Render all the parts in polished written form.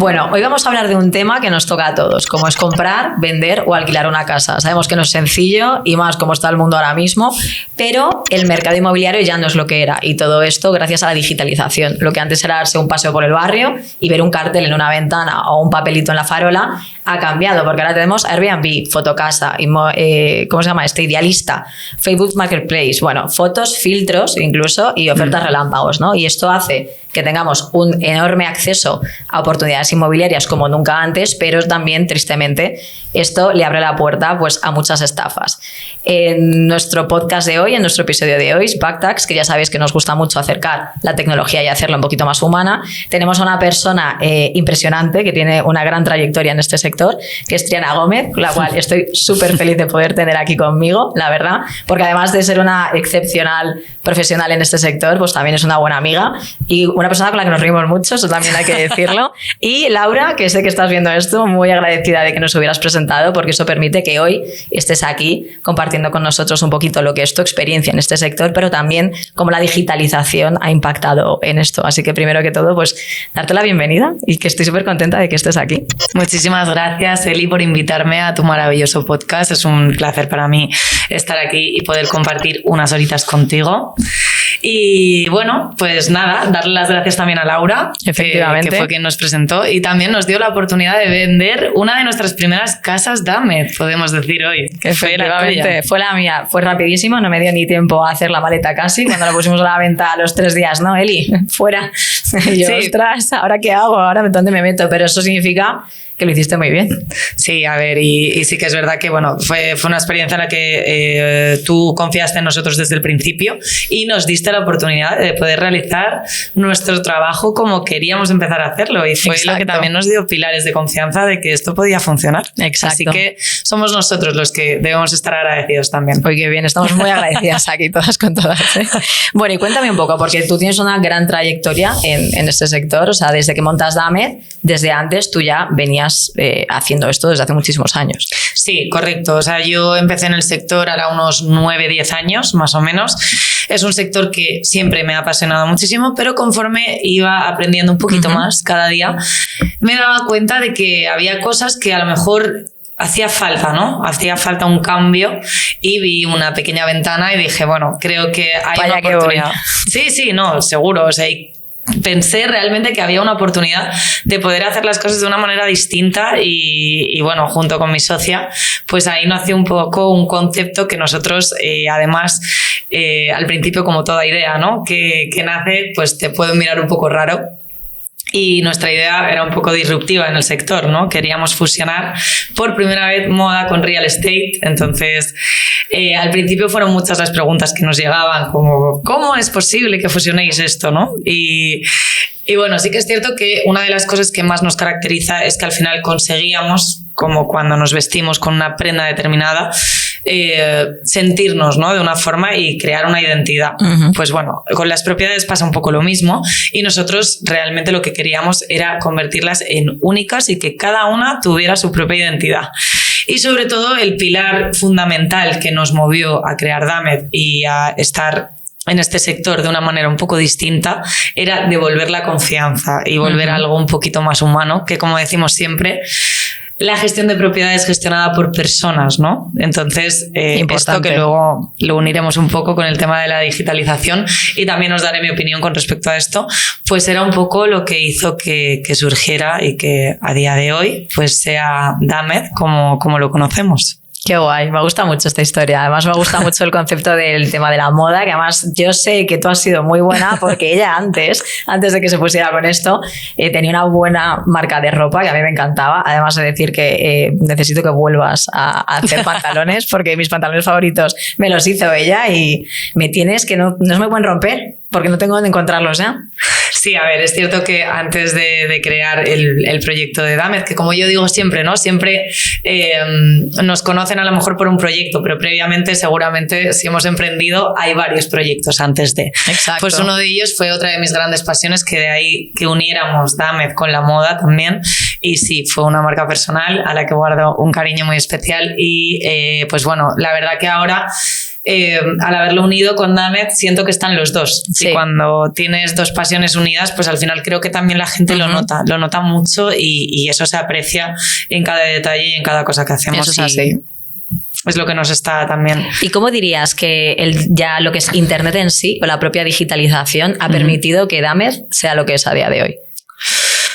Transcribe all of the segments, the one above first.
Bueno, hoy vamos a hablar de un tema que nos toca a todos, como es comprar, vender o alquilar una casa. Sabemos que no es sencillo y más como está el mundo ahora mismo, pero el mercado inmobiliario ya no es lo que era y todo esto gracias a la digitalización. Lo que antes era darse un paseo por el barrio y ver un cartel en una ventana o un papelito en la farola ha cambiado, porque ahora tenemos Airbnb, Fotocasa, ¿cómo se llama? Idealista, Facebook Marketplace, bueno, fotos, filtros incluso y ofertas relámpagos, ¿no? Y esto hace que tengamos un enorme acceso a oportunidades inmobiliarias como nunca antes, pero también, tristemente, esto le abre la puerta pues, a muchas estafas. En nuestro podcast de hoy, en nuestro episodio de hoy, Backtax, que ya sabéis que nos gusta mucho acercar la tecnología y hacerla un poquito más humana, tenemos a una persona impresionante que tiene una gran trayectoria en este sector, que es Triana Gómez, con la cual estoy súper feliz de poder tener aquí conmigo, la verdad, porque además de ser una excepcional profesional en este sector, pues también es una buena amiga y una persona con la que nos reímos mucho, eso también hay que decirlo. Y Laura, que sé que estás viendo esto, muy agradecida de que nos hubieras presentado, porque eso permite que hoy estés aquí compartiendo con nosotros un poquito lo que es tu experiencia en este sector, pero también cómo la digitalización ha impactado en esto. Así que primero que todo, pues darte la bienvenida y que estoy súper contenta de que estés aquí. Muchísimas gracias, Eli, por invitarme a tu maravilloso podcast. Es un placer para mí estar aquí y poder compartir unas horitas contigo. Y bueno, pues nada, darle las gracias también a Laura, efectivamente, que fue quien nos presentó y también nos dio la oportunidad de vender una de nuestras primeras casas Dámez, podemos decir hoy. Efectivamente, fue la mía, fue rapidísimo, no me dio ni tiempo a hacer la maleta casi, cuando la pusimos a la venta a los 3 días, ¿no, Eli? Fuera. Y yo, sí. Ostras, ¿ahora qué hago? ¿Ahora dónde me meto? Pero eso significa que lo hiciste muy bien. Sí, a ver, y sí que es verdad que bueno, fue una experiencia en la que tú confiaste en nosotros desde el principio y nos diste la oportunidad de poder realizar nuestro trabajo como queríamos empezar a hacerlo, y fue lo que también nos dio pilares de confianza de que esto podía funcionar. Exacto. Así que somos nosotros los que debemos estar agradecidos también. Oye, qué bien, estamos muy agradecidas aquí todas con todas, ¿eh? Bueno, y cuéntame un poco, porque tú tienes una gran trayectoria en este sector, o sea, desde que montas Dámez, desde antes tú ya venías haciendo esto desde hace muchísimos años. Sí, correcto. O sea, yo empecé en el sector ahora unos 9-10 años, más o menos. Es un sector que siempre me ha apasionado muchísimo, pero conforme iba aprendiendo un poquito más cada día, me daba cuenta de que había cosas que a lo mejor hacía falta, ¿no? Hacía falta un cambio y vi una pequeña ventana y dije, bueno, creo que hay una oportunidad. Sí, no, seguro. O sea, pensé realmente que había una oportunidad de poder hacer las cosas de una manera distinta y bueno, junto con mi socia, pues ahí nació un poco un concepto que nosotros además al principio, como toda idea, ¿no? que nace, pues te pueden mirar un poco raro. Y nuestra idea era un poco disruptiva en el sector, ¿no? Queríamos fusionar por primera vez moda con real estate. Entonces, al principio fueron muchas las preguntas que nos llegaban, como ¿cómo es posible que fusionéis esto, no? Y bueno, sí que es cierto que una de las cosas que más nos caracteriza es que al final conseguíamos, como cuando nos vestimos con una prenda determinada, sentirnos, ¿no? De una forma y crear una identidad. Pues bueno, con las propiedades pasa un poco lo mismo y nosotros realmente lo que queríamos era convertirlas en únicas y que cada una tuviera su propia identidad. Y sobre todo el pilar fundamental que nos movió a crear Dámez y a estar en este sector de una manera un poco distinta era devolver la confianza y volver a algo un poquito más humano, que como decimos siempre, la gestión de propiedades gestionada por personas, ¿no? Entonces, esto que luego lo uniremos un poco con el tema de la digitalización y también os daré mi opinión con respecto a esto, pues era un poco lo que hizo que surgiera y que a día de hoy pues sea Dámez como lo conocemos. Qué guay, me gusta mucho esta historia. Además me gusta mucho el concepto del tema de la moda, que además yo sé que tú has sido muy buena porque ella antes de que se pusiera con esto, tenía una buena marca de ropa que a mí me encantaba. Además de decir que necesito que vuelvas a hacer pantalones porque mis pantalones favoritos me los hizo ella y me tienes que no se me pueden romper porque no tengo dónde encontrarlos, ¿eh? Sí, a ver, es cierto que antes de crear el proyecto de Dámez, que como yo digo siempre, ¿no? Siempre nos conocen a lo mejor por un proyecto, pero previamente seguramente si hemos emprendido hay varios proyectos antes de. Exacto. Pues uno de ellos fue otra de mis grandes pasiones, que de ahí que uniéramos Dámez con la moda también. Y sí, fue una marca personal a la que guardo un cariño muy especial y pues bueno, la verdad que ahora al haberlo unido con Damed, siento que están los dos. Sí. Y cuando tienes dos pasiones unidas, pues al final creo que también la gente lo nota mucho y eso se aprecia en cada detalle y en cada cosa que hacemos. Eso es así. Es lo que nos está también. ¿Y cómo dirías que ya lo que es Internet en sí o la propia digitalización ha permitido que Damed sea lo que es a día de hoy?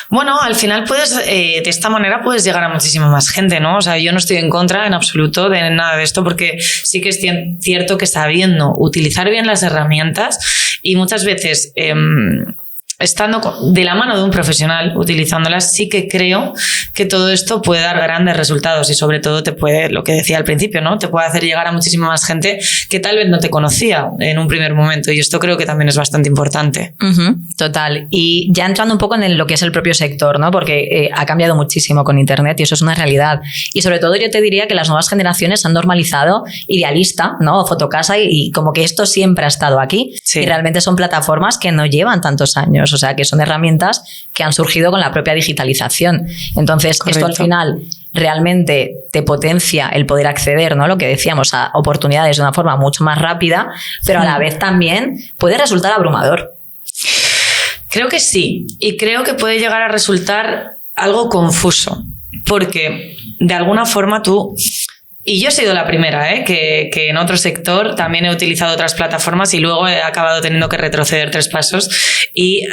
Bueno, al final de esta manera puedes llegar a muchísima más gente, ¿no? O sea, yo no estoy en contra en absoluto de nada de esto, porque sí que es cierto que sabiendo utilizar bien las herramientas y muchas veces estando de la mano de un profesional utilizándolas, sí que creo que todo esto puede dar grandes resultados y sobre todo te puede, lo que decía al principio, ¿no? Te puede hacer llegar a muchísima más gente que tal vez no te conocía en un primer momento, y esto creo que también es bastante importante. Total. Y ya entrando un poco en lo que es el propio sector, ¿no? Porque ha cambiado muchísimo con Internet y eso es una realidad. Y sobre todo yo te diría que las nuevas generaciones han normalizado Idealista, ¿no? O Fotocasa y como que esto siempre ha estado aquí. Sí. Y realmente son plataformas que no llevan tantos años. O sea, que son herramientas que han surgido con la propia digitalización. Entonces, correcto. Esto al final realmente te potencia el poder acceder, ¿no? Lo que decíamos, a oportunidades de una forma mucho más rápida, pero a la vez también puede resultar abrumador. Creo que sí, y creo que puede llegar a resultar algo confuso, porque de alguna forma tú... Y yo he sido la primera, que en otro sector también he utilizado otras plataformas y luego he acabado teniendo que retroceder 3 pasos y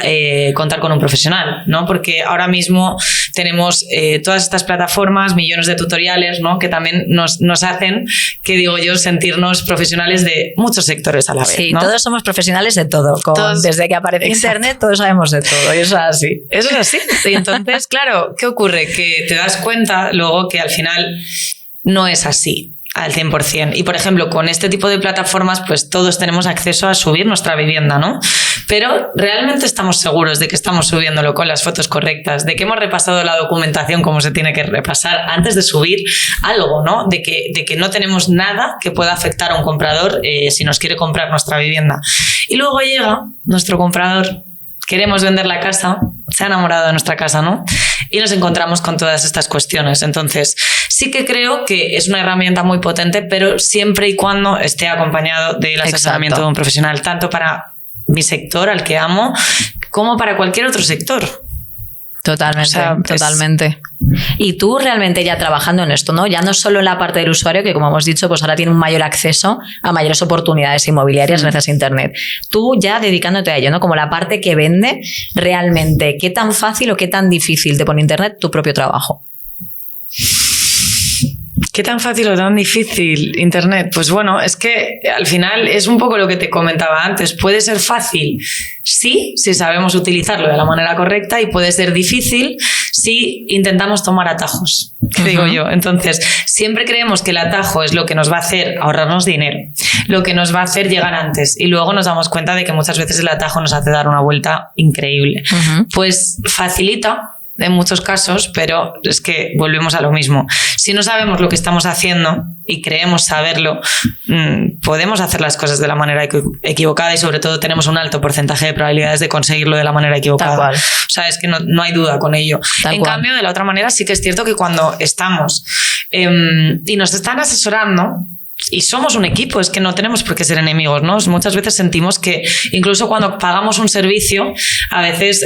contar con un profesional, ¿no? Porque ahora mismo tenemos todas estas plataformas, millones de tutoriales, ¿no? Que también nos hacen, que digo yo, sentirnos profesionales de muchos sectores a la vez. Sí, ¿no? todos somos profesionales de todo. Desde que apareció Internet, todos sabemos de todo. Y eso es así. Eso es así. Y entonces, claro, ¿qué ocurre? Que te das cuenta luego que al final no es así al 100%. Y, por ejemplo, con este tipo de plataformas, pues todos tenemos acceso a subir nuestra vivienda, ¿no? Pero realmente estamos seguros de que estamos subiéndolo con las fotos correctas, de que hemos repasado la documentación como se tiene que repasar antes de subir algo, ¿no? De que no tenemos nada que pueda afectar a un comprador si nos quiere comprar nuestra vivienda. Y luego llega nuestro comprador, queremos vender la casa, se ha enamorado de nuestra casa, ¿no? Y nos encontramos con todas estas cuestiones. Entonces, sí que creo que es una herramienta muy potente, pero siempre y cuando esté acompañado del asesoramiento de un profesional, tanto para mi sector, al que amo, como para cualquier otro sector. Totalmente, o sea, totalmente. Y tú realmente ya trabajando en esto, ¿no? Ya no solo en la parte del usuario, que como hemos dicho, pues ahora tiene un mayor acceso a mayores oportunidades inmobiliarias gracias a Internet. Tú ya dedicándote a ello, ¿no? Como la parte que vende, realmente, ¿qué tan fácil o qué tan difícil te pone Internet tu propio trabajo? ¿Qué tan fácil o tan difícil Internet? Pues bueno, es que al final es un poco lo que te comentaba antes. Puede ser fácil, sí, si sabemos utilizarlo de la manera correcta, y puede ser difícil si intentamos tomar atajos, ¿qué digo yo? Entonces, siempre creemos que el atajo es lo que nos va a hacer ahorrarnos dinero, lo que nos va a hacer llegar antes, y luego nos damos cuenta de que muchas veces el atajo nos hace dar una vuelta increíble. Pues facilita en muchos casos, pero es que volvemos a lo mismo. Si no sabemos lo que estamos haciendo y creemos saberlo, podemos hacer las cosas de la manera equivocada, y sobre todo tenemos un alto porcentaje de probabilidades de conseguirlo de la manera equivocada. Tal cual. O sea, es que no hay duda con ello. En cambio, de la otra manera, sí que es cierto que cuando estamos y nos están asesorando, y somos un equipo, es que no tenemos por qué ser enemigos, ¿no? Muchas veces sentimos que incluso cuando pagamos un servicio, a veces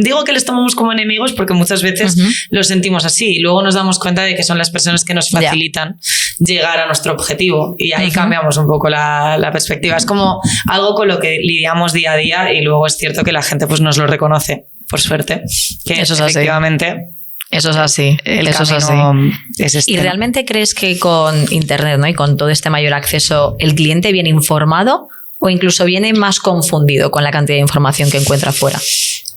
digo que les tomamos como enemigos porque muchas veces lo sentimos así, y luego nos damos cuenta de que son las personas que nos facilitan llegar a nuestro objetivo, y ahí cambiamos un poco la perspectiva. Es como algo con lo que lidiamos día a día, y luego es cierto que la gente pues nos lo reconoce, por suerte, que eso es efectivamente... así. Eso es así. Eso es así. Es este. ¿Y realmente crees que con Internet, ¿no? Y con todo este mayor acceso, el cliente viene informado o incluso viene más confundido con la cantidad de información que encuentra fuera?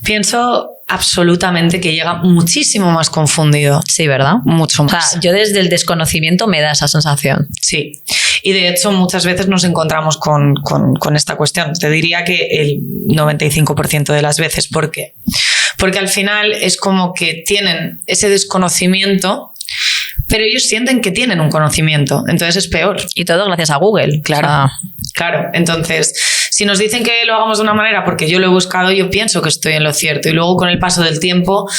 Pienso absolutamente que llega muchísimo más confundido. Sí, ¿verdad? Mucho más. O sea, yo desde el desconocimiento me da esa sensación. Sí. Y de hecho muchas veces nos encontramos con esta cuestión. Te diría que el 95% de las veces. ¿Por qué? Porque al final es como que tienen ese desconocimiento, pero ellos sienten que tienen un conocimiento. Entonces es peor. Y todo gracias a Google. Claro. O sea, claro. Entonces, si nos dicen que lo hagamos de una manera porque yo lo he buscado, yo pienso que estoy en lo cierto. Y luego con el paso del tiempo,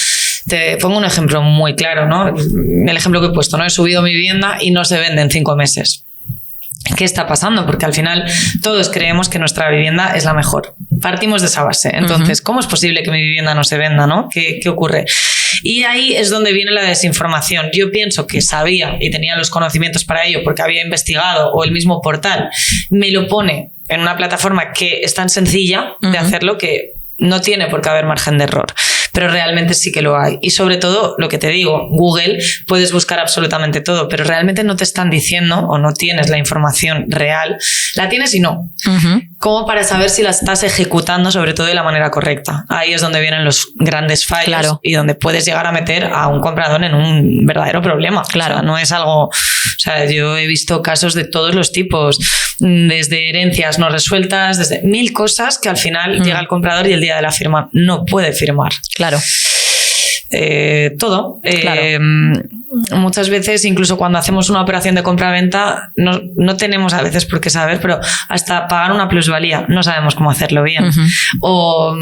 te pongo un ejemplo muy claro, ¿no? El ejemplo que he puesto, ¿no? He subido mi vivienda y no se vende en 5 meses. ¿qué está pasando? Porque al final todos creemos que nuestra vivienda es la mejor. Partimos de esa base. Entonces, ¿cómo es posible que mi vivienda no se venda, ¿no? ¿Qué ocurre? Y ahí es donde viene la desinformación. Yo pienso que sabía y tenía los conocimientos para ello porque había investigado, o el mismo portal me lo pone en una plataforma que es tan sencilla de hacerlo que no tiene por qué haber margen de error, pero realmente sí que lo hay. Y sobre todo, lo que te digo, Google, puedes buscar absolutamente todo, pero realmente no te están diciendo o no tienes la información real. La tienes y no. Como para saber si la estás ejecutando, sobre todo de la manera correcta. Ahí es donde vienen los grandes fallos y donde puedes llegar a meter a un comprador en un verdadero problema. Claro. O sea, no es algo... O sea, yo he visto casos de todos los tipos, desde herencias no resueltas, desde 1000 cosas que al final llega el comprador y el día de la firma no puede firmar. Claro. Todo. Muchas veces, incluso cuando hacemos una operación de compra-venta, no tenemos a veces por qué saber, pero hasta pagar una plusvalía no sabemos cómo hacerlo bien. O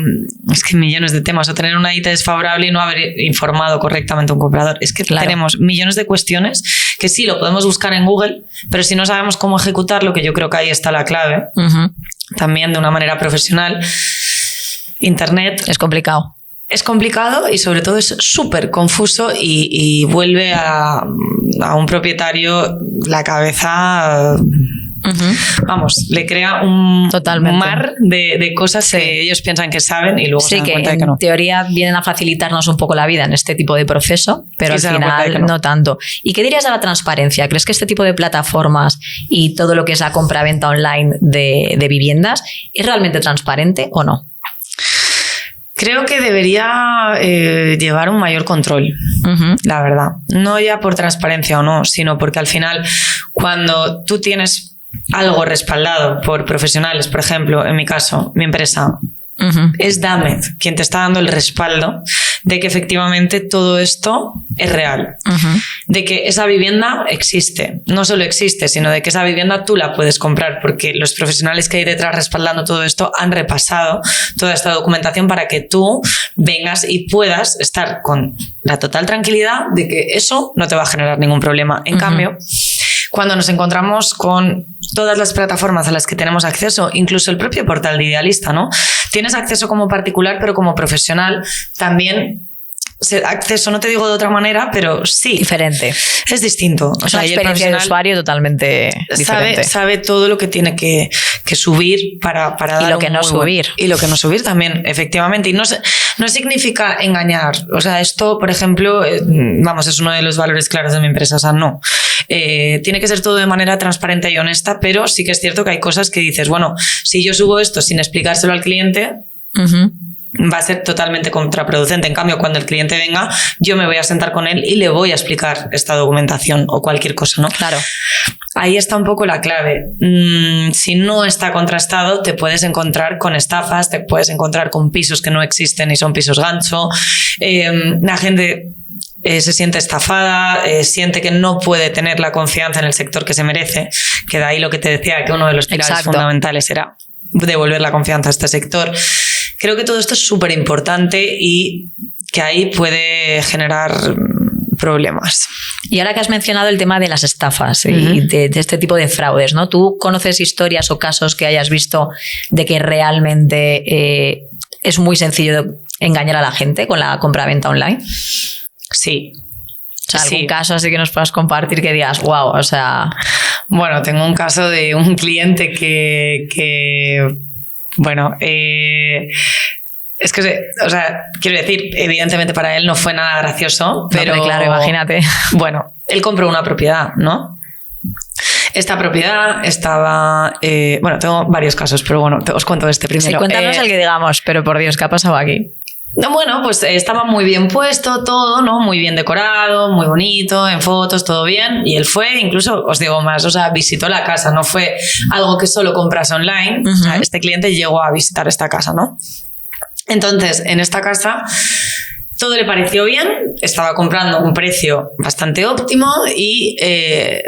es que millones de temas, o tener una IT desfavorable y no haber informado correctamente a un comprador. Es que tenemos millones de cuestiones que sí, lo podemos buscar en Google, pero si no sabemos cómo ejecutarlo, que yo creo que ahí está la clave, también de una manera profesional, Internet es complicado. Es complicado y sobre todo es súper confuso y vuelve a un propietario la cabeza... Vamos, le crea un mar de cosas que ellos piensan que saben y luego se dan cuenta de que no. En teoría vienen a facilitarnos un poco la vida en este tipo de proceso, pero al final no tanto. ¿Y qué dirías de la transparencia? ¿Crees que este tipo de plataformas y todo lo que es la compra-venta online de viviendas es realmente transparente o no? Creo que debería llevar un mayor control, la verdad. No ya por transparencia o no, sino porque al final, cuando tú tienes algo respaldado por profesionales, por ejemplo, en mi caso, mi empresa, es Damed quien te está dando el respaldo de que efectivamente todo esto es real, de que esa vivienda existe, no solo existe, sino de que esa vivienda tú la puedes comprar, porque los profesionales que hay detrás respaldando todo esto han repasado toda esta documentación para que tú vengas y puedas estar con la total tranquilidad de que eso no te va a generar ningún problema. En cambio, cuando nos encontramos con todas las plataformas a las que tenemos acceso, incluso el propio portal de Idealista, ¿no? Tienes acceso como particular, pero como profesional también acceso, no te digo de otra manera, pero sí. Diferente. Es distinto. O sea, la experiencia de usuario totalmente diferente. Sabe todo lo que tiene que subir para dar y lo que no subir. Y lo que no subir también, efectivamente. Y no significa engañar. O sea, esto, por ejemplo, vamos, es uno de los valores claros de mi empresa. O sea, no. Tiene que ser todo de manera transparente y honesta, pero sí que es cierto que hay cosas que dices, bueno, si yo subo esto sin explicárselo al cliente... va a ser totalmente contraproducente. En cambio, cuando el cliente venga, yo me voy a sentar con él y le voy a explicar esta documentación o cualquier cosa, ¿no? Claro. Ahí está un poco la clave. Si no está contrastado, te puedes encontrar con estafas, te puedes encontrar con pisos que no existen y son pisos gancho. La gente se siente estafada, siente que no puede tener la confianza en el sector que se merece, que de ahí lo que te decía, que uno de los pilares fundamentales era devolver la confianza a este sector. Creo que todo esto es súper importante y que ahí puede generar problemas. Y ahora que has mencionado el tema de las estafas y de este tipo de fraudes, ¿no? ¿Tú conoces historias o casos que hayas visto de que realmente es muy sencillo engañar a la gente con la compra-venta online? Sí. O sea, algún caso así que nos puedas compartir que digas, wow, o sea... Bueno, tengo un caso de un cliente que bueno, es que, o sea, quiero decir, evidentemente para él no fue nada gracioso, pero no, claro, imagínate. Bueno, él compró una propiedad, ¿no? Esta propiedad estaba... bueno, tengo varios casos, pero bueno, os cuento este primero. Sí, cuéntanos el que digamos, pero por Dios, ¿qué ha pasado aquí? Bueno, pues estaba muy bien puesto todo, ¿no? Muy bien decorado, muy bonito, en fotos, todo bien. Y él fue, incluso, os digo más, o sea, visitó la casa, no fue algo que solo compras online. O sea, este cliente llegó a visitar esta casa, ¿no? Entonces, en esta casa todo le pareció bien, estaba comprando un precio bastante óptimo y,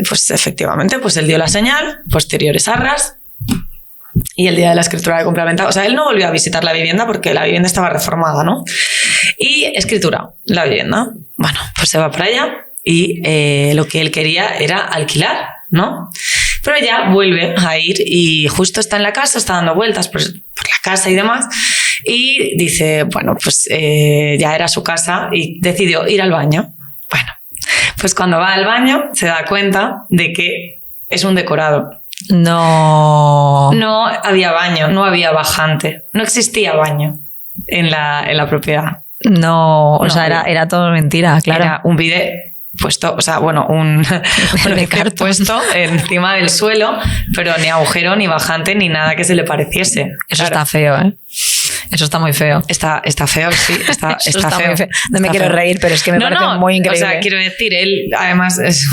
pues efectivamente, pues él dio la señal, posteriores arras. Y el día de la escritura de compra-venta, o sea, él no volvió a visitar la vivienda porque la vivienda estaba reformada, ¿no? Y escritura, la vivienda. Bueno, pues se va para allá y lo que él quería era alquilar, ¿no? Pero ya vuelve a ir y justo está en la casa, está dando vueltas por la casa y demás. Y dice, bueno, pues ya era su casa y decidió ir al baño. Bueno, pues cuando va al baño se da cuenta de que es un decorado. No. No había baño, no había bajante, no existía baño en la propiedad. No, o sea, era todo mentira, claro. Era un bidet puesto, o sea, bueno, un bidet puesto encima del suelo, pero ni agujero, ni bajante, ni nada que se le pareciese. Eso está feo, ¿eh? Eso está muy feo. Está feo, sí, está feo. Muy feo. No me quiero reír, pero es que me parece muy increíble. O sea, quiero decir, él además es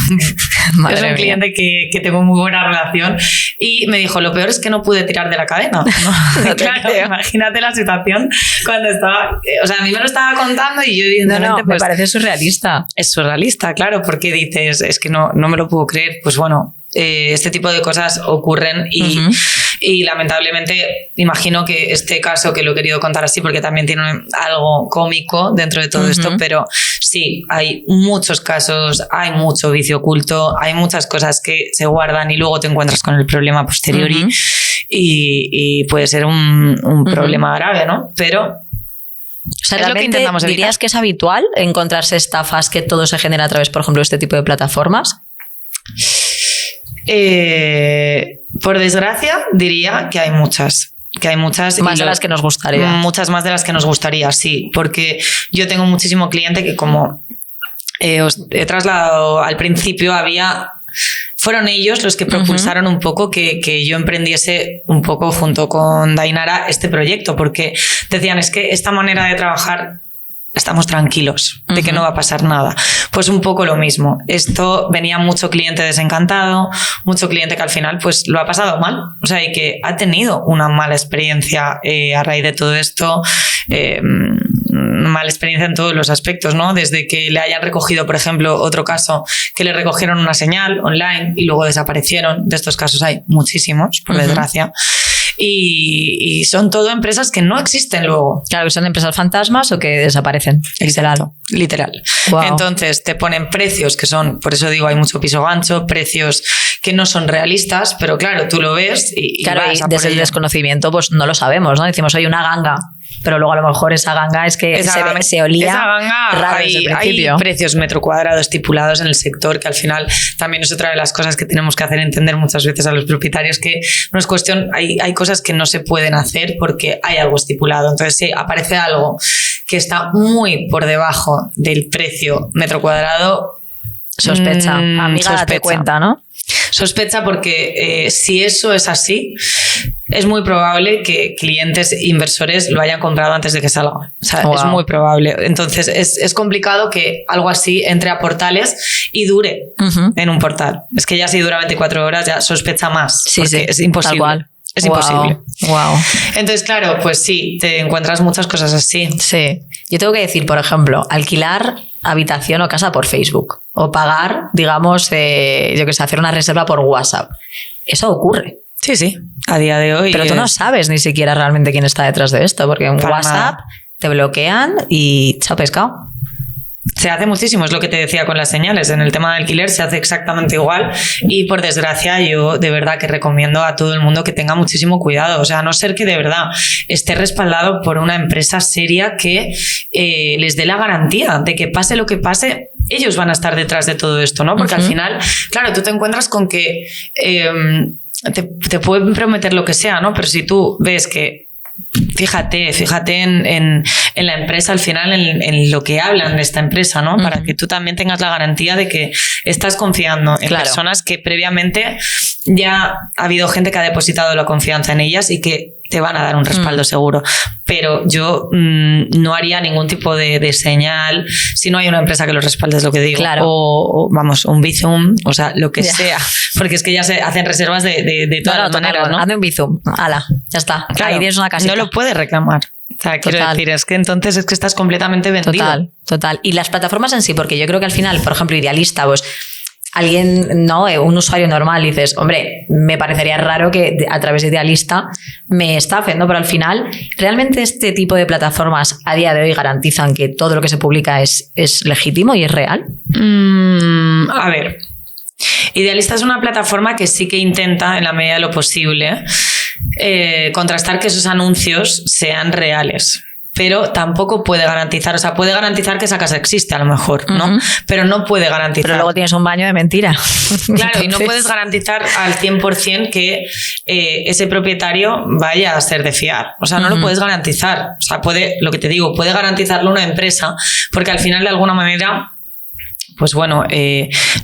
un cliente que tengo muy buena relación y me dijo, lo peor es que no pude tirar de la cadena. ¿No? Claro, imagínate la situación cuando estaba... O sea, a mí me lo estaba contando y yo evidentemente... me parece surrealista. Es surrealista, claro, porque dices, es que no me lo puedo creer. Pues bueno, este tipo de cosas ocurren y lamentablemente imagino que este caso, que lo he querido contar así porque también tiene algo cómico dentro de todo esto, pero sí, hay muchos casos, hay mucho vicio oculto, hay muchas cosas que se guardan y luego te encuentras con el problema posteriori y puede ser un problema grave, ¿no? Pero... O sea, ¿realmente dirías que es habitual encontrarse estafas que todo se genera a través, por ejemplo, de este tipo de plataformas? Por desgracia, diría que hay muchas. Más de las que nos gustaría. Muchas más de las que nos gustaría, sí. Porque yo tengo muchísimo cliente que, como os he trasladado al principio, fueron ellos los que propulsaron un poco que yo emprendiese un poco junto con Dainara este proyecto, porque decían, es que esta manera de trabajar estamos tranquilos de que no va a pasar nada. Pues un poco lo mismo. Esto venía mucho cliente desencantado, mucho cliente que al final pues lo ha pasado mal, o sea, y que ha tenido una mala experiencia a raíz de todo esto, mala experiencia en todos los aspectos, ¿no? Desde que le hayan recogido, por ejemplo, otro caso, que le recogieron una señal online y luego desaparecieron. De estos casos hay muchísimos, por desgracia. Y son todo empresas que no existen luego. Claro, que son empresas fantasmas o que desaparecen. Literal. Wow. Entonces te ponen precios que son, por eso digo, hay mucho piso gancho, precios que no son realistas, pero claro, tú lo ves y claro, y desde el desconocimiento pues no lo sabemos, ¿no? Decimos, hay una ganga, pero luego a lo mejor esa ganga es que se olía esa ganga, raro desde el principio. Hay precios metro cuadrado estipulados en el sector, que al final también es otra de las cosas que tenemos que hacer entender muchas veces a los propietarios, que no es cuestión, hay cosas que no se pueden hacer porque hay algo estipulado. Entonces, si aparece algo que está muy por debajo del precio metro cuadrado, sospecha. Amiga, date cuenta, ¿no? Sospecha porque si eso es así, es muy probable que clientes inversores lo hayan comprado antes de que salga. O sea, es muy probable. Entonces, es complicado que algo así entre a portales y dure en un portal. Es que ya si dura 24 horas ya sospecha más. Sí, es imposible. Tal cual. Es imposible. Wow. Entonces, claro, pues sí, te encuentras muchas cosas así. Sí. Yo tengo que decir, por ejemplo, alquilar habitación o casa por Facebook o pagar, digamos, yo que sé, hacer una reserva por WhatsApp. Eso ocurre. Sí, a día de hoy. Pero tú no sabes ni siquiera realmente quién está detrás de esto, porque en WhatsApp te bloquean y chao pescado. Se hace muchísimo, es lo que te decía con las señales. En el tema de alquiler se hace exactamente igual y por desgracia yo de verdad que recomiendo a todo el mundo que tenga muchísimo cuidado. O sea, a no ser que de verdad esté respaldado por una empresa seria que les dé la garantía de que pase lo que pase, ellos van a estar detrás de todo esto, ¿no? Porque al final, claro, tú te encuentras con que te pueden prometer lo que sea, ¿no? Pero si tú ves que fíjate en la empresa, al final en lo que hablan de esta empresa, ¿no? Para que tú también tengas la garantía de que estás confiando en personas que previamente ya ha habido gente que ha depositado la confianza en ellas y que te van a dar un respaldo seguro. Pero yo no haría ningún tipo de señal si no hay una empresa que lo respalde, es lo que digo. Claro. O vamos, un Bizum, o sea, lo que sea. Porque es que ya se hacen reservas de todas las maneras, ¿no? Hazme un Bizum, ala, ya está. Claro, ahí tienes una casita. No lo puedes reclamar. O sea, quiero decir, es que entonces es que estás completamente vendido. Total. Y las plataformas en sí, porque yo creo que al final, por ejemplo, Idealista, pues alguien, no, un usuario normal, dices, hombre, me parecería raro que a través de Idealista me estafen, ¿no? Pero al final, ¿realmente este tipo de plataformas a día de hoy garantizan que todo lo que se publica es legítimo y es real? A ver, Idealista es una plataforma que sí que intenta, en la medida de lo posible, contrastar que esos anuncios sean reales. Pero tampoco puede garantizar, o sea, puede garantizar que esa casa existe a lo mejor, ¿no? Pero no puede garantizar. Pero luego tienes un baño de mentira. Claro, entonces... y no puedes garantizar al 100% que ese propietario vaya a ser de fiar. O sea, no lo puedes garantizar. O sea, puede, lo que te digo, puede garantizarlo una empresa, porque al final de alguna manera... Pues bueno,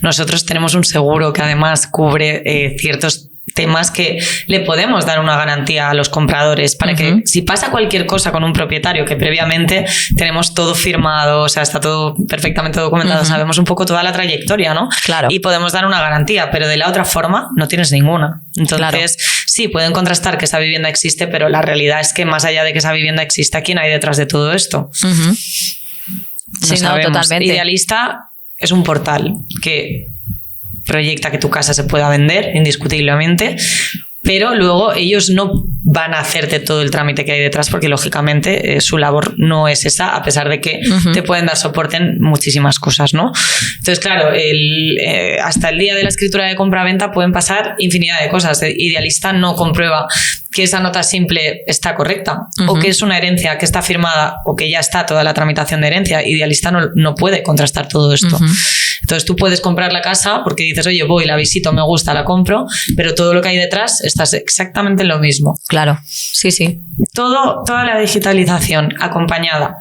nosotros tenemos un seguro que además cubre ciertos temas que le podemos dar una garantía a los compradores para que si pasa cualquier cosa con un propietario que previamente tenemos todo firmado, o sea, está todo perfectamente documentado, sabemos un poco toda la trayectoria, ¿no? Claro. Y podemos dar una garantía, pero de la otra forma no tienes ninguna. Entonces, sí, pueden contrastar que esa vivienda existe, pero la realidad es que más allá de que esa vivienda exista, ¿quién hay detrás de todo esto? Sí, no, totalmente. Idealista es un portal que proyecta que tu casa se pueda vender, indiscutiblemente, pero luego ellos no van a hacerte todo el trámite que hay detrás porque, lógicamente, su labor no es esa, a pesar de que te pueden dar soporte en muchísimas cosas, ¿no? Entonces, claro, hasta el día de la escritura de compra-venta pueden pasar infinidad de cosas. Idealista no comprueba que esa nota simple está correcta o que es una herencia que está firmada o que ya está toda la tramitación de herencia. Idealista no puede contrastar todo esto. Entonces tú puedes comprar la casa porque dices, oye, voy, la visito, me gusta, la compro, pero todo lo que hay detrás estás exactamente en lo mismo. Claro, sí, sí. Toda la digitalización acompañada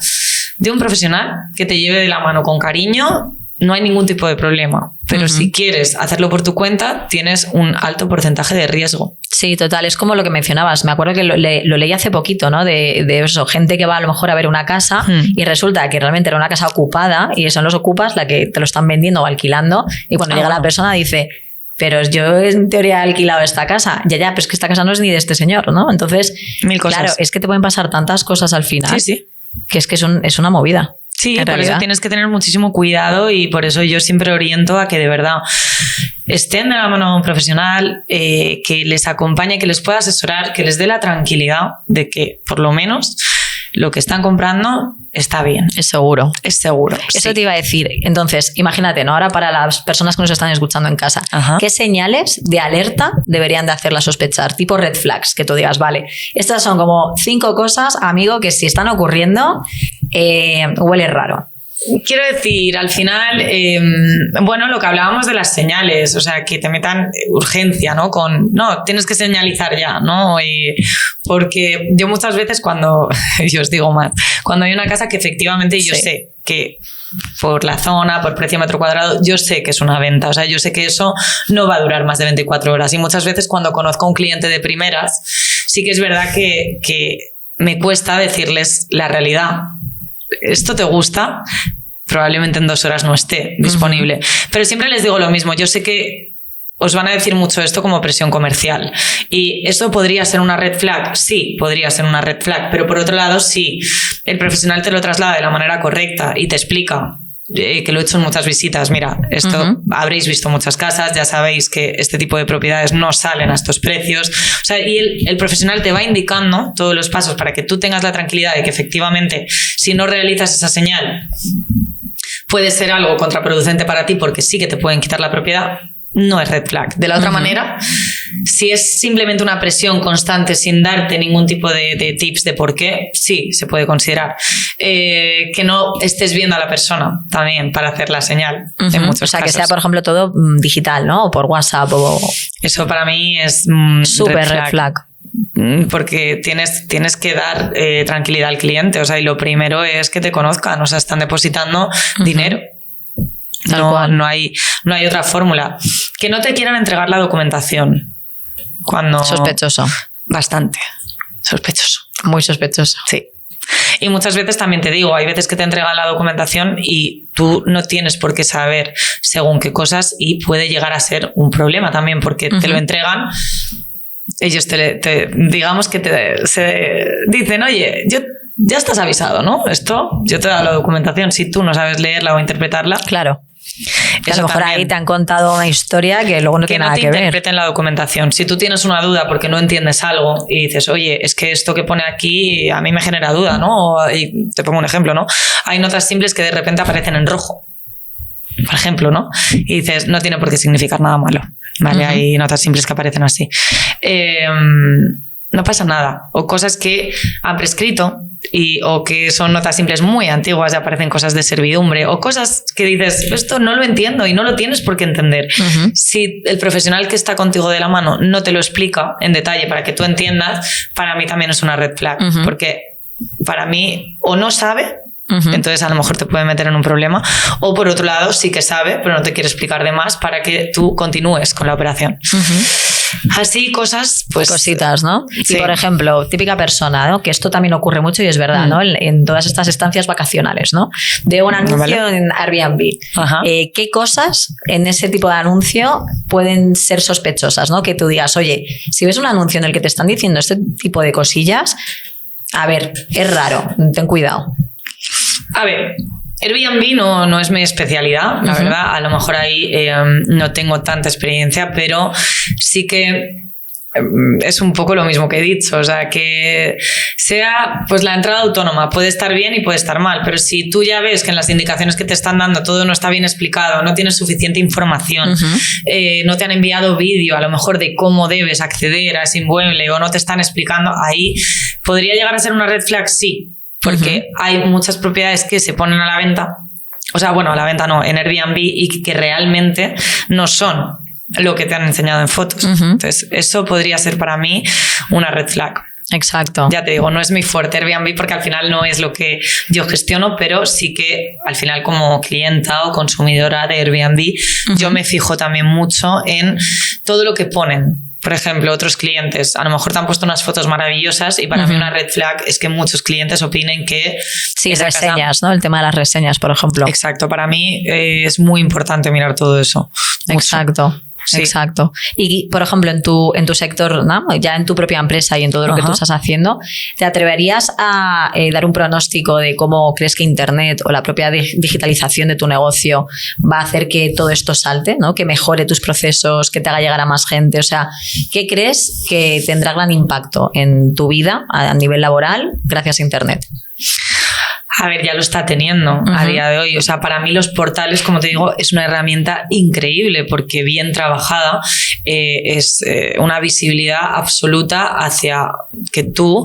de un profesional que te lleve de la mano con cariño, no hay ningún tipo de problema. Pero si quieres hacerlo por tu cuenta, tienes un alto porcentaje de riesgo. Sí, total. Es como lo que mencionabas. Me acuerdo que lo leí hace poquito, ¿no? De eso, gente que va a lo mejor a ver una casa y resulta que realmente era una casa ocupada y son los ocupas la que te lo están vendiendo o alquilando, y cuando llega la persona dice... Pero yo en teoría he alquilado esta casa. Ya, pero es que esta casa no es ni de este señor, ¿no? Entonces, claro, es que te pueden pasar tantas cosas al final que es que es una movida. Sí, por eso tienes que tener muchísimo cuidado y por eso yo siempre oriento a que de verdad estén de la mano de un profesional, que les acompañe, que les pueda asesorar, que les dé la tranquilidad de que por lo menos lo que están comprando está bien. Es seguro. Es seguro. Eso te iba a decir. Entonces, imagínate, ¿no? Ahora para las personas que nos están escuchando en casa, ¿qué señales de alerta deberían de hacerlas sospechar? Tipo red flags, que tú digas, vale, estas son como 5 cosas, amigo, que si están ocurriendo, huele raro. Quiero decir, al final, bueno, lo que hablábamos de las señales, o sea, que te metan urgencia, ¿no? No, tienes que señalizar ya, ¿no? Porque yo muchas veces yo os digo más, cuando hay una casa que efectivamente yo sé que por la zona, por precio metro cuadrado, yo sé que es una venta, o sea, yo sé que eso no va a durar más de 24 horas y muchas veces cuando conozco a un cliente de primeras, sí que es verdad que me cuesta decirles la realidad. ¿Esto te gusta? Probablemente en 2 horas no esté disponible. Pero siempre les digo lo mismo. Yo sé que os van a decir mucho esto como presión comercial. ¿Y eso podría ser una red flag? Sí, podría ser una red flag. Pero por otro lado, si el profesional te lo traslada de la manera correcta y te explica, que lo he hecho en muchas visitas, mira, esto habréis visto muchas casas, ya sabéis que este tipo de propiedades no salen a estos precios, o sea, y el profesional te va indicando todos los pasos para que tú tengas la tranquilidad de que efectivamente si no realizas esa señal puede ser algo contraproducente para ti porque sí que te pueden quitar la propiedad. No es red flag. De la otra manera, si es simplemente una presión constante sin darte ningún tipo de tips de por qué, sí, se puede considerar. Que no estés viendo a la persona también para hacer la señal. En muchos o sea, casos. Que sea, por ejemplo, todo digital, ¿no? O por WhatsApp o... Eso para mí es súper red flag. Porque tienes que dar tranquilidad al cliente. O sea, y lo primero es que te conozcan. O sea, están depositando dinero. No hay otra fórmula. Que no te quieran entregar la documentación. Sospechoso. Bastante. Sospechoso. Muy sospechoso. Sí. Y muchas veces también te digo, hay veces que te entregan la documentación y tú no tienes por qué saber según qué cosas y puede llegar a ser un problema también porque te lo entregan. Ellos digamos que se dicen, oye, ya estás avisado, ¿no? Yo te he dado la documentación. Si tú no sabes leerla o interpretarla... Claro. A lo mejor también, ahí te han contado una historia que luego no tiene nada que ver. Que no te interpreten la documentación. Si tú tienes una duda porque no entiendes algo y dices, oye, es que esto que pone aquí a mí me genera duda, ¿no? Y te pongo un ejemplo, ¿no? Hay notas simples que de repente aparecen en rojo. por ejemplo, ¿no? Y dices, no tiene por qué significar nada malo, ¿vale? Hay notas simples que aparecen así. No pasa nada. O cosas que han prescrito o que son notas simples muy antiguas y aparecen cosas de servidumbre, o cosas que dices, esto no lo entiendo y no lo tienes por qué entender. Si el profesional que está contigo de la mano no te lo explica en detalle para que tú entiendas, para mí también es una red flag, porque para mí o no sabe, entonces a lo mejor te puede meter en un problema, o por otro lado sí que sabe pero no te quiere explicar de más para que tú continúes con la operación. Así cosas, pues... Cositas, ¿no? Sí. Y por ejemplo, típica persona, ¿no? Que esto también ocurre mucho y es verdad, ¿no? En todas estas estancias vacacionales, ¿no? De un anuncio en Airbnb. ¿Qué cosas en ese tipo de anuncio pueden ser sospechosas, ¿no? Que tú digas, oye, si ves un anuncio en el que te están diciendo este tipo de cosillas, a ver, es raro, ten cuidado. A ver, Airbnb no es mi especialidad, la verdad. A lo mejor ahí no tengo tanta experiencia, pero sí que es un poco lo mismo que he dicho. O sea, que sea pues la entrada autónoma, puede estar bien y puede estar mal, pero si tú ya ves que en las indicaciones que te están dando todo no está bien explicado, no tienes suficiente información, no te han enviado vídeo a lo mejor de cómo debes acceder a ese inmueble o no te están explicando, ahí podría llegar a ser una red flag, sí. Porque hay muchas propiedades que se ponen a la venta, o sea, bueno, a la venta no, en Airbnb, y que realmente no son lo que te han enseñado en fotos. Entonces, eso podría ser para mí una red flag. Exacto. Ya te digo, no es mi fuerte Airbnb porque al final no es lo que yo gestiono, pero sí que al final como clienta o consumidora de Airbnb, yo me fijo también mucho en todo lo que ponen. Por ejemplo, otros clientes a lo mejor te han puesto unas fotos maravillosas y para mí una red flag es que muchos clientes opinen que... Sí, reseñas, ¿no? El tema de las reseñas, por ejemplo. Exacto, para mí es muy importante mirar todo eso. Mucho. Exacto. Sí. Exacto. Y, por ejemplo, en tu sector, ¿no? Ya en tu propia empresa y en todo lo que tú estás haciendo, ¿te atreverías a dar un pronóstico de cómo crees que Internet o la propia digitalización de tu negocio va a hacer que todo esto salte, ¿no? Que mejore tus procesos, que te haga llegar a más gente? O sea, ¿qué crees que tendrá gran impacto en tu vida a nivel laboral gracias a Internet? A ver, ya lo está teniendo a día de hoy. O sea, para mí los portales, como te digo, es una herramienta increíble porque bien trabajada es una visibilidad absoluta hacia que tú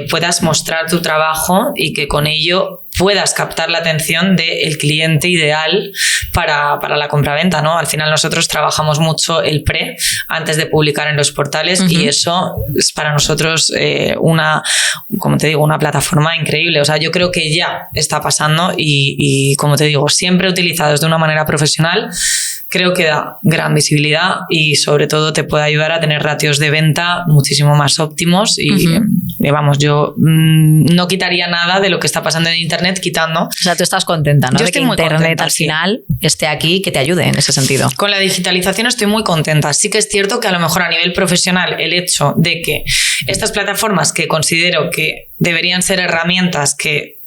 puedas mostrar tu trabajo y que con ello puedas captar la atención del cliente ideal para la compraventa, ¿no? Al final nosotros trabajamos mucho el pre antes de publicar en los portales y eso es para nosotros como te digo, una plataforma increíble. O sea, yo creo que ya está pasando y como te digo, siempre utilizados de una manera profesional, creo que da gran visibilidad y sobre todo te puede ayudar a tener ratios de venta muchísimo más óptimos y vamos, yo no quitaría nada de lo que está pasando en Internet quitando. O sea, tú estás contenta, ¿no? Yo de que Internet contenta, al final esté aquí, que te ayude en ese sentido. Con la digitalización estoy muy contenta. Sí que es cierto que a lo mejor a nivel profesional el hecho de que estas plataformas que considero que deberían ser herramientas que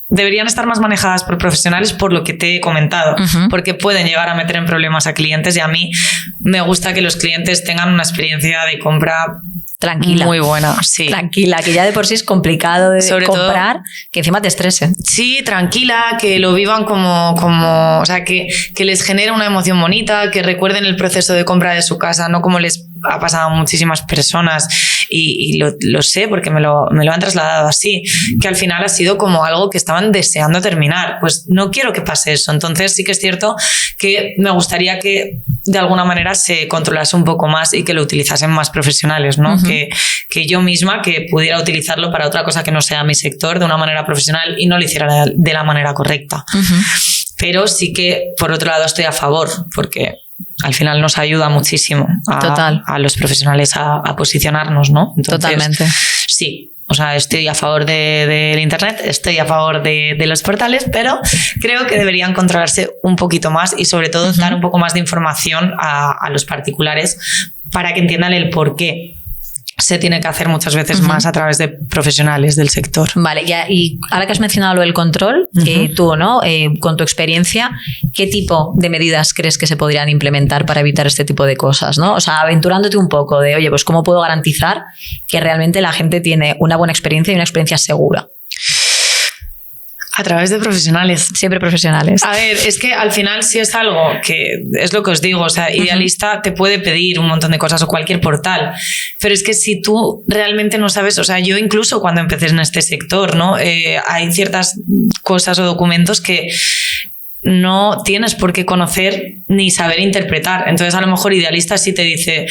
deberían estar más manejadas por profesionales por lo que te he comentado, porque pueden llegar a meter en problemas a clientes y a mí me gusta que los clientes tengan una experiencia de compra tranquila. Muy buena, sí. Tranquila, que ya de por sí es complicado de sobre comprar, todo, que encima te estrese. Sí, tranquila, que lo vivan como o sea, que les genere una emoción bonita, que recuerden el proceso de compra de su casa, no como les ha pasado a muchísimas personas y lo sé porque me lo han trasladado así, que al final ha sido como algo que estaban deseando terminar. Pues no quiero que pase eso. Entonces sí que es cierto que me gustaría que de alguna manera se controlase un poco más y que lo utilizasen más profesionales, ¿no? Que yo misma que pudiera utilizarlo para otra cosa que no sea mi sector de una manera profesional y no lo hiciera de la manera correcta. Pero sí que por otro lado estoy a favor porque al final nos ayuda muchísimo a los profesionales a posicionarnos, ¿no? Entonces, totalmente. Sí, o sea, estoy a favor del Internet, estoy a favor de los portales, pero creo que deberían controlarse un poquito más y sobre todo dar un poco más de información a los particulares para que entiendan el por qué se tiene que hacer muchas veces más a través de profesionales del sector. Vale, y ahora que has mencionado lo del control, tú, ¿no? Con tu experiencia, ¿qué tipo de medidas crees que se podrían implementar para evitar este tipo de cosas, ¿no? O sea, aventurándote un poco de, oye, pues ¿cómo puedo garantizar que realmente la gente tiene una buena experiencia y una experiencia segura? A través de profesionales. Siempre profesionales. A ver, es que al final si es algo que es lo que os digo, o sea, Idealista te puede pedir un montón de cosas o cualquier portal, pero es que si tú realmente no sabes, o sea, yo incluso cuando empecé en este sector, ¿no? Hay ciertas cosas o documentos que no tienes por qué conocer ni saber interpretar. Entonces, a lo mejor Idealista sí te dice,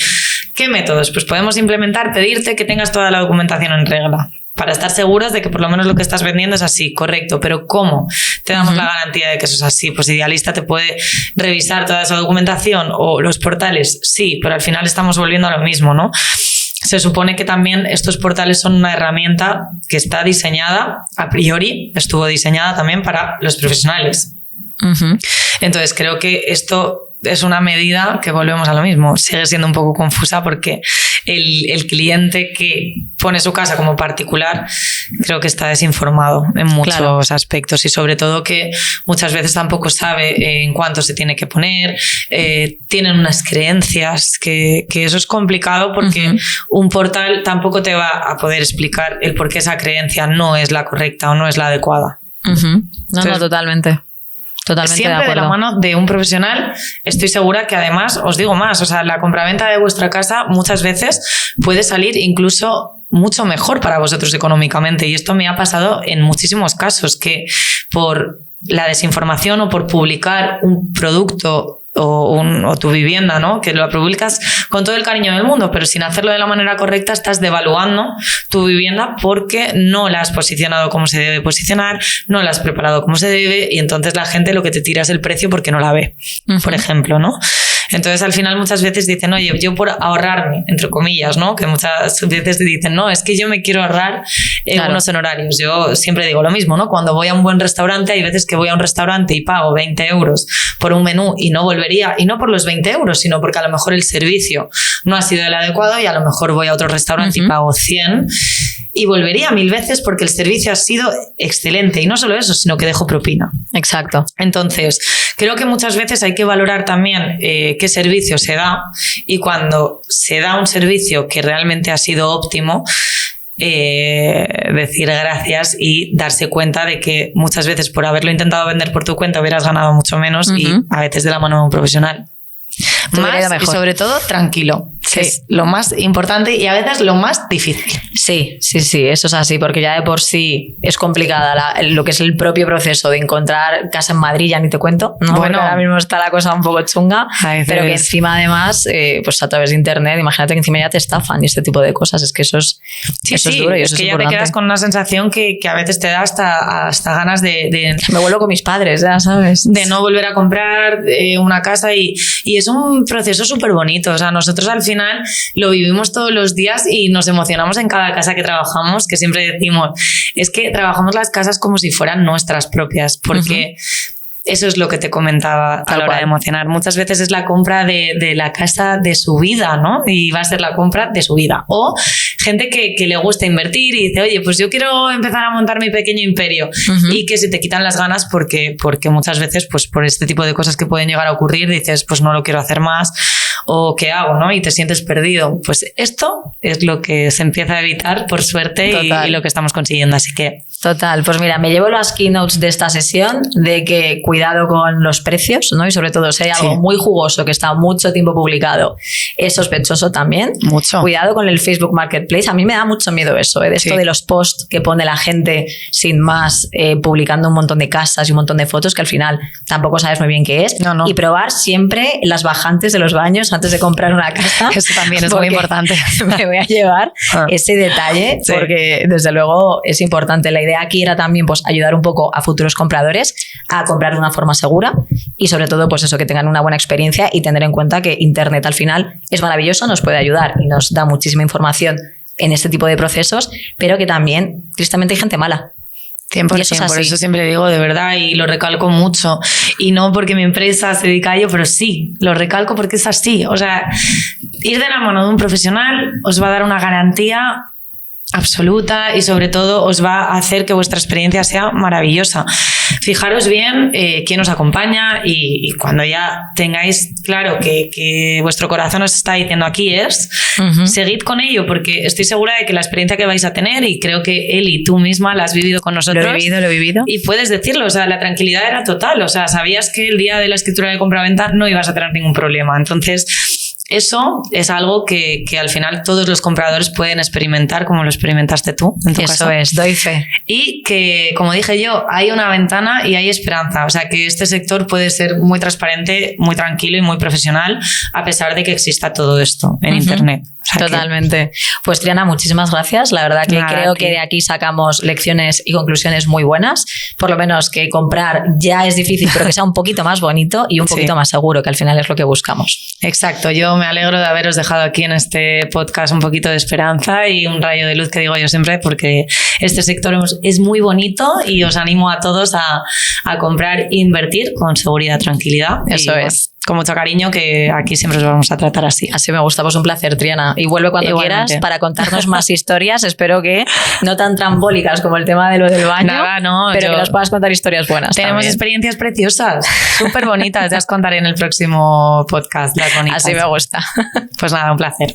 ¿qué métodos? Pues podemos implementar, pedirte que tengas toda la documentación en regla, para estar seguros de que por lo menos lo que estás vendiendo es así, correcto. Pero ¿cómo te damos la garantía de que eso es así? Pues Idealista te puede revisar toda esa documentación, o los portales, sí, pero al final estamos volviendo a lo mismo, ¿no? Se supone que también estos portales son una herramienta que está diseñada, a priori, estuvo diseñada también para los profesionales. Entonces creo que esto es una medida que volvemos a lo mismo. Sigue siendo un poco confusa porque el cliente que pone su casa como particular creo que está desinformado en muchos aspectos, y sobre todo que muchas veces tampoco sabe en cuánto se tiene que poner, tienen unas creencias que eso es complicado porque un portal tampoco te va a poder explicar el por qué esa creencia no es la correcta o no es la adecuada. No, totalmente. Totalmente siempre de la mano de un profesional. Estoy segura que además, os digo más, o sea, la compraventa de vuestra casa muchas veces puede salir incluso mucho mejor para vosotros económicamente, y esto me ha pasado en muchísimos casos, que por la desinformación o por publicar un producto o tu vivienda, ¿no? Que lo publicas con todo el cariño del mundo, pero sin hacerlo de la manera correcta, estás devaluando tu vivienda porque no la has posicionado como se debe posicionar, no la has preparado como se debe, y entonces la gente lo que te tira es el precio porque no la ve, por ejemplo, ¿no? Entonces al final muchas veces dicen, oye, yo por ahorrarme, entre comillas, ¿no? Que muchas veces dicen, no, es que yo me quiero ahorrar unos honorarios. Yo siempre digo lo mismo, ¿no? Cuando voy a un buen restaurante, hay veces que voy a un restaurante y pago 20 euros por un menú y no volvería, y no por los 20 euros, sino porque a lo mejor el servicio no ha sido el adecuado, y a lo mejor voy a otro restaurante y pago 100 y volvería 1000 veces porque el servicio ha sido excelente, y no solo eso, sino que dejo propina. Exacto. Entonces, creo que muchas veces hay que valorar también qué servicio se da, y cuando se da un servicio que realmente ha sido óptimo, decir gracias y darse cuenta de que muchas veces por haberlo intentado vender por tu cuenta hubieras ganado mucho menos, y a veces de la mano de un profesional. Más, y sobre todo tranquilo, que es lo más importante y a veces lo más difícil. Sí, eso es así, porque ya de por sí es complicada lo que es el propio proceso de encontrar casa en Madrid, ya ni te cuento, ¿no? Bueno, porque ahora mismo está la cosa un poco chunga, pero que encima además, pues a través de internet, imagínate que encima ya te estafan y este tipo de cosas, es que eso es duro, y eso es que ya te quedas con una sensación que a veces te da hasta ganas de me vuelvo con mis padres, ya sabes, de no volver a comprar una casa, y es un proceso súper bonito. O sea, nosotros al final lo vivimos todos los días y nos emocionamos en cada casa que trabajamos, que siempre decimos, es que trabajamos las casas como si fueran nuestras propias, porque eso es lo que te comentaba a la hora de emocionar. Muchas veces es la compra de la casa de su vida, ¿no? Y va a ser la compra de su vida. O gente que le gusta invertir y dice, oye, pues yo quiero empezar a montar mi pequeño imperio, y que se te quitan las ganas porque muchas veces, pues por este tipo de cosas que pueden llegar a ocurrir, dices, pues no lo quiero hacer más, o ¿qué hago?, ¿no? Y te sientes perdido. Pues esto es lo que se empieza a evitar, por suerte, y lo que estamos consiguiendo. Así que... Total, pues mira, me llevo las keynotes de esta sesión de que cuidado con los precios, ¿no? Y sobre todo si hay algo muy jugoso que está mucho tiempo publicado, es sospechoso también. Mucho. Cuidado con el Facebook Marketplace. A mí me da mucho miedo eso, de esto de los posts que pone la gente sin más, publicando un montón de casas y un montón de fotos que al final tampoco sabes muy bien qué es. No. Y probar siempre las bajantes de los baños antes de comprar una casa. Eso también es muy importante. Me voy a llevar ese detalle porque desde luego es importante. La idea aquí era también pues ayudar un poco a futuros compradores a comprar de una forma segura, y sobre todo pues eso, que tengan una buena experiencia, y tener en cuenta que internet al final es maravilloso, nos puede ayudar y nos da muchísima información en este tipo de procesos, pero que también tristemente hay gente mala. 100%, por eso siempre digo, de verdad, y lo recalco mucho, y no porque mi empresa se dedica a ello, pero sí, lo recalco porque es así. O sea, ir de la mano de un profesional os va a dar una garantía absoluta, y sobre todo os va a hacer que vuestra experiencia sea maravillosa. fijaros bien quién os acompaña y cuando ya tengáis claro que vuestro corazón os está diciendo aquí es, seguid con ello, porque estoy segura de que la experiencia que vais a tener, y creo que él y tú misma la has vivido con nosotros. Lo he vivido. Y puedes decirlo, o sea, la tranquilidad era total, o sea, sabías que el día de la escritura de compraventa no ibas a tener ningún problema. Entonces, eso es algo que al final todos los compradores pueden experimentar, como lo experimentaste tú en tu caso. Eso es, doy fe. Y que, como dije yo, hay una ventana y hay esperanza. O sea, que este sector puede ser muy transparente, muy tranquilo y muy profesional, a pesar de que exista todo esto en Internet. O sea, totalmente. Pues Triana, muchísimas gracias. La verdad que creo que de aquí sacamos lecciones y conclusiones muy buenas. Por lo menos que comprar ya es difícil, pero que sea un poquito más bonito y un poquito más seguro, que al final es lo que buscamos. Exacto. Yo me alegro de haberos dejado aquí en este podcast un poquito de esperanza y un rayo de luz, que digo yo siempre, porque este sector es muy bonito y os animo a todos a comprar e invertir con seguridad, tranquilidad. Eso es. Con mucho cariño, que aquí siempre os vamos a tratar así. Así me gusta. Pues un placer, Triana. Y vuelve cuando quieras para contarnos más historias. Espero que no tan trambólicas como el tema de lo del baño, pero que nos puedas contar historias buenas. Tenemos experiencias preciosas, súper bonitas. Ya os contaré en el próximo podcast las bonitas. Así me gusta. Pues nada, un placer.